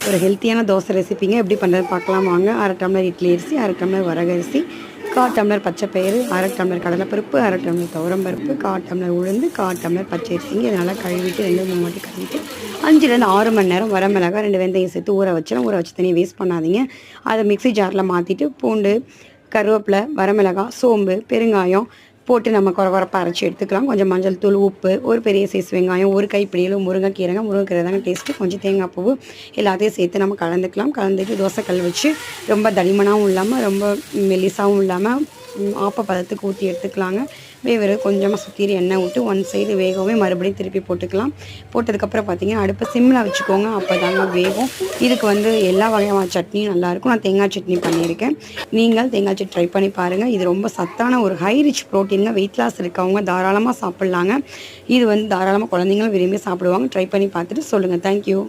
ஒரு ஹெல்த்தியான தோசை ரெசிப்பிங்க எப்படி பண்ணுறது பார்க்கலாம் வாங்க. 1/2 டம்ளர் இட்லி அரிசி, 1/2 டம்ளர் வரகரிசி, 1/4 டம்ளர் பச்சைப்பயிறு, 1/2 டம்ளர் கடலைப்பருப்பு, 1/2 டம்ளர் துவரம்பருப்பு, 1/4 டம்ளர் உளுந்து, 1/4 டம்ளர் பச்சை அரிசிங்க. இதனால் கழுவிட்டு 2-3 வாட்டி கழுவிட்டு 5லேருந்து 6 மணி நேரம் வரமிளகாய் 2 வெந்தயம் சேர்த்து ஊற வச்சிடும். ஊற வச்சு தனியாக வேஸ்ட் பண்ணாதீங்க. அதை மிக்ஸி ஜாரில் மாற்றிட்டு பூண்டு, கருவேப்பிலை, வரமிளகாய், சோம்பு, பெருங்காயம் போட்டு நம்ம கொரப்பாக அரைச்சி எடுத்துக்கலாம். கொஞ்சம் மஞ்சள் தூள், உப்பு, ஒரு பெரிய சைஸ் வெங்காயம், ஒரு கைப்பிடியில் முருங்கைக்கீரை தாங்க டேஸ்ட்டு. கொஞ்சம் தேங்காய் பூ எல்லாத்தையும் சேர்த்து நம்ம கலந்துக்கலாம். கலந்துட்டு தோசைக்கல் வச்சு ரொம்ப தடிமனாகவும் இல்லாமல் ரொம்ப மெலிசாகவும் இல்லாமல் ஆப்ப பதத்துக்கு ஊற்றி எடுத்துக்கலாங்க. வேறு கொஞ்சமாக சுற்றி எண்ணெய் விட்டு 1 சைடு வேகவே மறுபடியும் திருப்பி போட்டுக்கலாம். போட்டதுக்கப்புறம் பார்த்திங்கன்னா அடுப்பை சிம்மில் வச்சுக்கோங்க. அப்போ தாங்க வேகும். இதுக்கு எல்லா வகையான சட்னியும் நல்லாயிருக்கும். நான் தேங்காய் சட்னி பண்ணியிருக்கேன். நீங்கள் தேங்காய் சட்னி ட்ரை பண்ணி பாருங்கள். இது ரொம்ப சத்தான ஒரு ஹை ரிச் ப்ரோட்டீனுங்க. வெயிட் லாஸ் இருக்கவங்க தாராளமாக சாப்பிட்லாங்க. இது தாராளமாக குழந்தைங்களும் விரும்பி சாப்பிடுவாங்க. ட்ரை பண்ணி பார்த்துட்டு சொல்லுங்கள். தேங்க்யூ.